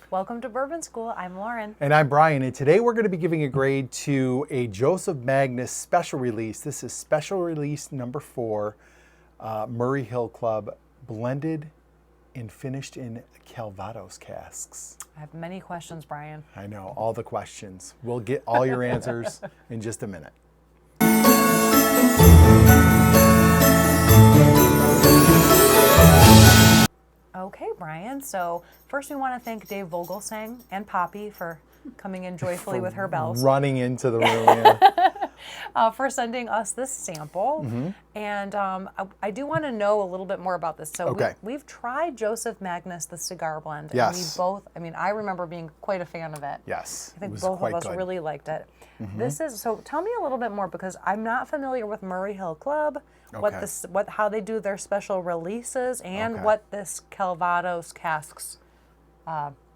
Welcome to Bourbon School. I'm Lauren. And I'm Brian, and today we're going to be giving a grade to a Joseph Magnus special release. This is special release number 4, Murray Hill Club, blended and finished in Calvados casks. I have many questions, Brian. I know, all the questions. We'll get all your answers in just a minute. Okay, Brian. So first we want to thank Dave Vogelsang and Poppy for coming in joyfully with her bells. Running into the room, yeah. For sending us this sample. Mm-hmm. And I do want to know a little bit more about this. So Okay. we've tried Joseph Magnus, the cigar blend. Yes. And we both, I remember being quite a fan of it. Yes. I think it was both of quite us good. really liked it. Mm-hmm. This is, so tell me a little bit more, because I'm not familiar with Murray Hill Club, Okay. how they do their special releases, and Okay. what this Calvados casks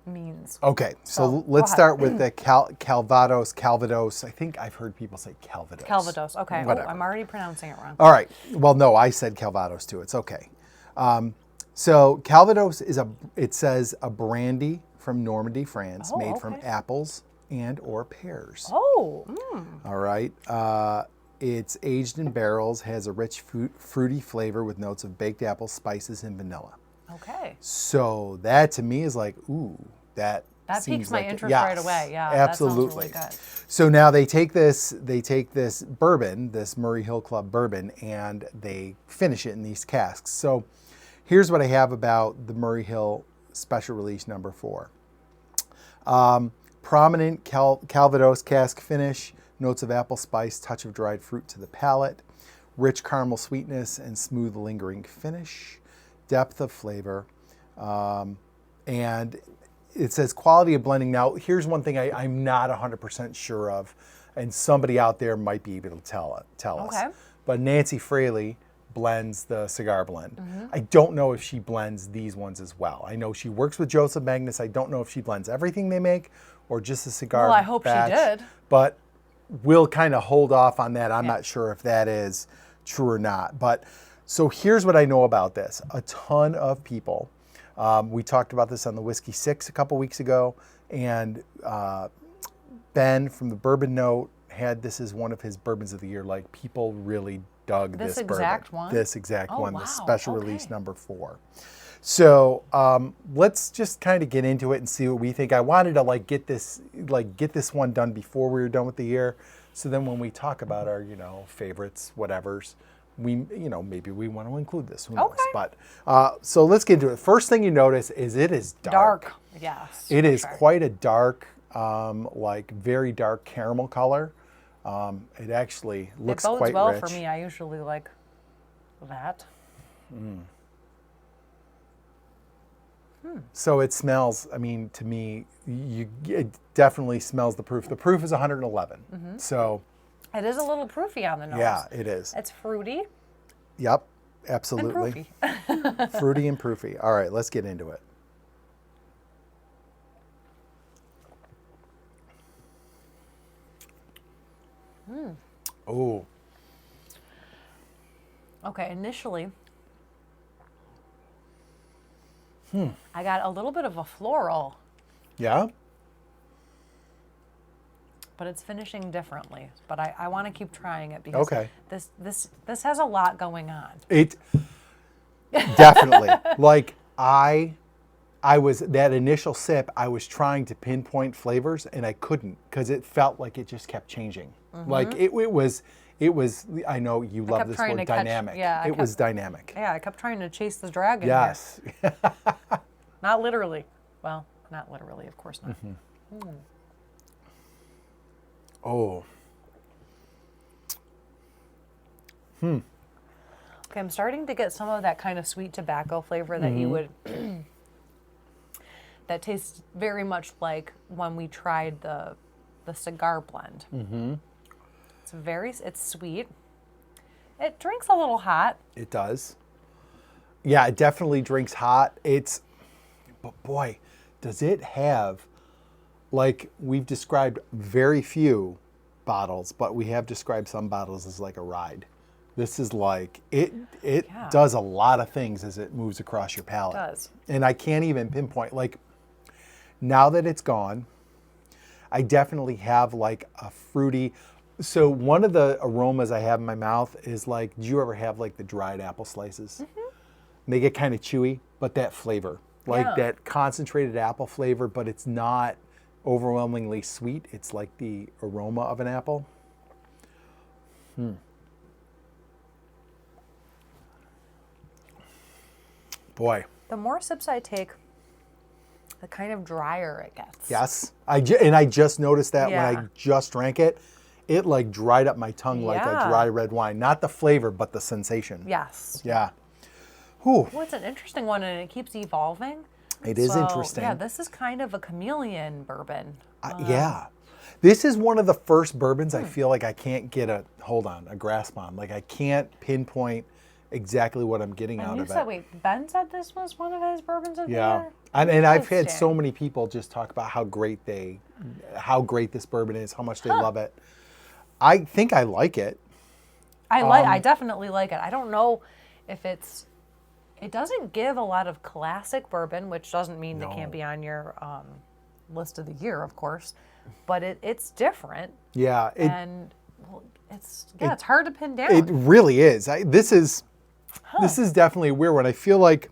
means. Okay, so go let's ahead. start with the Calvados. I think I've heard people say Calvados. Calvados, okay. Whatever. Oh, I'm already pronouncing it wrong. All right. Well, no, I said Calvados too. It's okay. So Calvados is it says a brandy from Normandy, France, Oh, made from okay. apples and or pears. Oh, All right. It's aged in barrels, has a rich fruity flavor with notes of baked apples, spices, and vanilla. okay. So that to me is like, ooh, that That seems piques my like interest yes, right away. Yeah, absolutely. that sounds really good. So now they take this bourbon, this Murray Hill Club bourbon, and they finish it in these casks. So here's what I have about the Murray Hill Special Release number 4. Prominent Calvados cask finish, notes of apple spice, touch of dried fruit to the palate, rich caramel sweetness and smooth lingering finish, depth of flavor, and it says quality of blending. Now, here's one thing I'm not 100% sure of, and somebody out there might be able to tell us. Okay. But Nancy Fraley blends the cigar blend. I don't know if she blends these ones as well. I know she works with Joseph Magnus. I don't know if she blends everything they make or just a cigar Well, I hope batch, she did. But we'll kind of hold off on that. I'm Yeah. not sure if that is true or not. But so here's what I know about this. A ton of people, we talked about this on the Whiskey 6 a couple weeks ago, and Ben from the Bourbon Note had this as one of his bourbons of the year. Like, people really dug This this exact bourbon. one? This exact Oh, one, the wow. special Okay. release number 4. So let's just kind of get into it and see what we think. I wanted to get this one done before we were done with the year, so then when we talk about our favorites, whatevers, we maybe we want to include this. Who knows? Okay. But so let's get into it. First thing you notice is it is dark. Yes. It for is sure. quite a dark, very dark caramel color. It actually looks It bodes quite well rich. for me. I usually like that. So it smells, to me, it definitely smells the proof. The proof is 111. So It is a little proofy on the nose. yeah, it is. It's fruity Yep, and absolutely. proofy. Fruity and proofy. All right, let's get into it. Oh, Okay, initially, I got a little bit of a floral, yeah? but it's finishing differently. But I want to keep trying it because Okay. this has a lot going on. It definitely. I was, that initial sip, I was trying to pinpoint flavors and I couldn't, because it felt like it just kept changing. Like it was, I know you love kept this trying word, to catch- dynamic. yeah, It was dynamic. Yeah, I kept trying to chase the dragon. here. Yes. Not literally. Well, not literally, of course not. Oh. Okay, I'm starting to get some of that kind of sweet tobacco flavor that you would, that tastes very much like when we tried the cigar blend. It's sweet. It drinks a little hot. It does. Yeah, it definitely drinks hot. But boy, does it have, we've described very few bottles, but we have described some bottles as like a ride. This is it Yeah. does a lot of things as it moves across your palate. It does. And I can't even pinpoint, Now that it's gone, I definitely have like a fruity. So one of the aromas I have in my mouth is like, do you ever have like the dried apple slices? Mm-hmm. And they get kind of chewy, but that flavor, like that concentrated apple flavor, but it's not overwhelmingly sweet. It's like the aroma of an apple. Boy. The more sips I take, the kind of drier it gets. Yes. And I just noticed that when I just drank it, it like dried up my tongue like a dry red wine. Not the flavor, but the sensation. Yes. Yeah. Whew. Well, it's an interesting one, and it keeps evolving. It is interesting. Yeah, this is kind of a chameleon bourbon. Yeah. This is one of the first bourbons I feel like I can't get a grasp on. Like I can't pinpoint exactly what I'm getting out of it. Wait, Ben said this was one of his bourbons of the Yeah. year? And I've had so many people just talk about how great this bourbon is, how much they love it. I think I like it. I definitely like it. I don't know if it doesn't give a lot of classic bourbon, which doesn't mean they can't be on your list of the year, of course, but it's different. Yeah. It's hard to pin down. It really is. This is definitely a weird one. I feel like,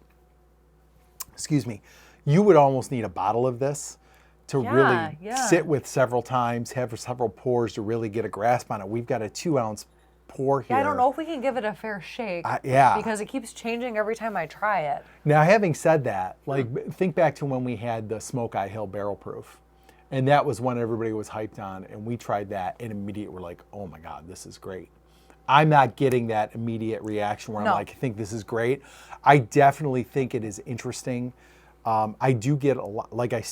excuse me, you would almost need a bottle of this to really sit with several times, have several pours to really get a grasp on it. We've got a 2-ounce pour here. Yeah, I don't know if we can give it a fair shake. Because it keeps changing every time I try it. Now, having said that, like think back to when we had the Smoke Eye Hill Barrel Proof. And that was one everybody was hyped on. And we tried that and immediately we're like, oh my God, this is great. I'm not getting that immediate reaction where I'm like, I think this is great. I definitely think it is interesting. I do get a lot, like it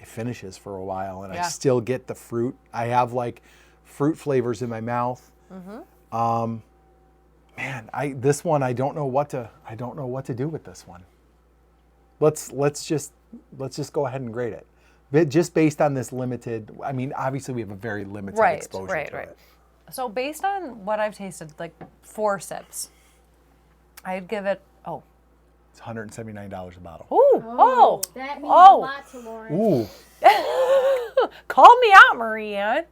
finishes for a while and I still get the fruit. I have like fruit flavors in my mouth. Mm-hmm. Man, this one I don't know what to do with this one. Let's just go ahead and grade it. But just based on this limited, I mean, obviously we have a very limited exposure to it. So based on what I've tasted, like 4 sips, I'd give it, it's $179 a bottle. Ooh, that means a lot to Lauren. Ooh. Call me out, Marie-Anne.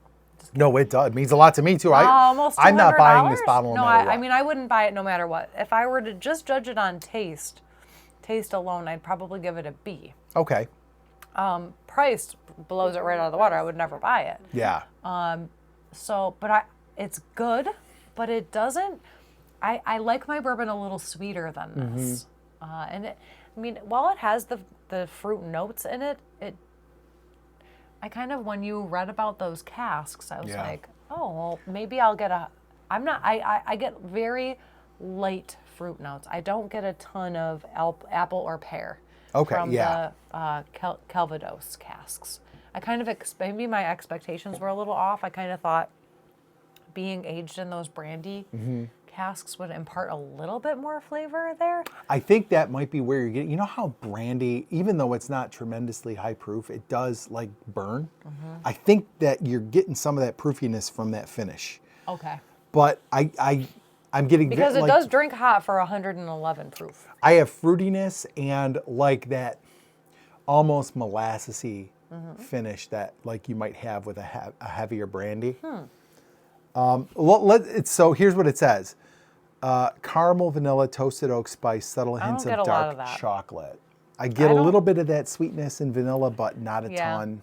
No, it does. It means a lot to me too. Almost $200? I'm not buying this bottle no matter what. I mean, I wouldn't buy it no matter what. If I were to just judge it on taste alone, I'd probably give it a B. Okay. Price blows it right out of the water. I would never buy it. Yeah. It's good, but it doesn't. I like my bourbon a little sweeter than this. While it has the fruit notes in it, I kind of, when you read about those casks, I was like, oh, well, maybe I'll get I get very light fruit notes. I don't get a ton of apple or pear from the Calvados casks. I kind of, maybe my expectations were a little off. I kind of thought being aged in those brandy casks would impart a little bit more flavor there. I think that might be where you're getting, you know how brandy, even though it's not tremendously high proof, it does like burn. I think that you're getting some of that proofiness from that finish. Okay. But I'm getting, because it does drink hot for 111 proof. I have fruitiness and like that almost molassesy finish that like you might have with a heavier brandy. So here's what it says. Caramel, vanilla, toasted oak spice, subtle hints of dark chocolate. I get a little bit of that sweetness in vanilla, but not a ton.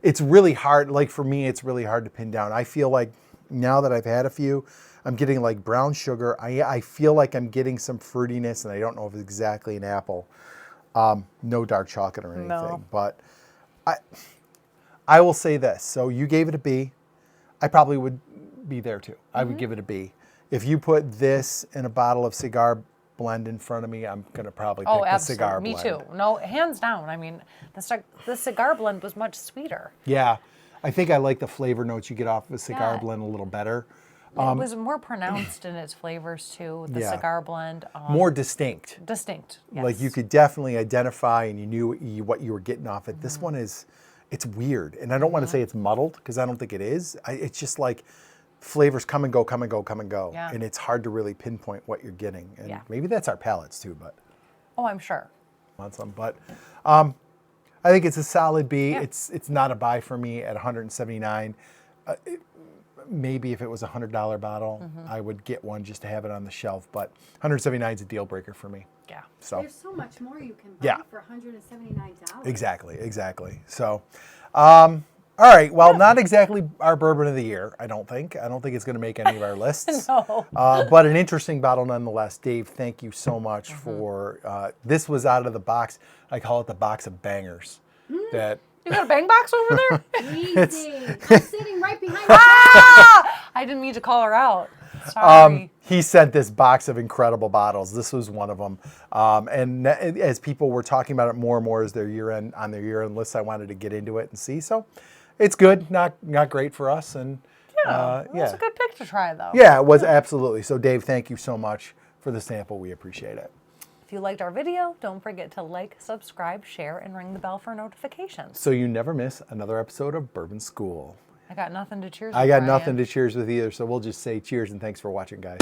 It's really hard, like for me, it's really hard to pin down. I feel like now that I've had a few, I'm getting like brown sugar. I feel like I'm getting some fruitiness, and I don't know if it's exactly an apple. No dark chocolate or anything, but I will say this. So you gave it a B. I probably would be there too. I would give it a B. If you put this in a bottle of cigar blend in front of me, I'm going to probably pick the cigar blend. Me too. No, hands down. I mean, the cigar blend was much sweeter. Yeah. I think I like the flavor notes you get off of a cigar blend a little better. It was more pronounced in its flavors too, the cigar blend. More distinct. Distinct, yes. Like you could definitely identify and you knew what you were getting off it. This one it's weird. And I don't want to say it's muddled because I don't think it is. It's just like flavors come and go, come and go, come and go. Yeah. And it's hard to really pinpoint what you're getting. And maybe that's our palates too, but. Oh, I'm sure. Want some, but I think it's a solid B. Yeah. It's not a buy for me at $179. Maybe if it was a $100 bottle, I would get one just to have it on the shelf. But $179 is a deal breaker for me. Yeah. So There's so much more you can buy Yeah. for $179. exactly. So, all right. Well, not exactly our bourbon of the year. I don't think it's going to make any of our lists. No. But an interesting bottle nonetheless. Dave, thank you so much for this. Was out of the box. I call it the box of bangers. That. You got a bang box over there? Easy. I'm sitting right behind you. I didn't mean to call her out. Sorry. He sent this box of incredible bottles. This was one of them. And as people were talking about it more and more as their year-end lists, I wanted to get into it and see. So it's good, not great for us. And It was a good pick to try, though. yeah, it was absolutely. So Dave, thank you so much for the sample. We appreciate it. If you liked our video, don't forget to like, subscribe, share, and ring the bell for notifications. So you never miss another episode of Bourbon School. I got nothing to cheers with, I got Brian. nothing to cheers with either. So we'll just say cheers and thanks for watching, guys.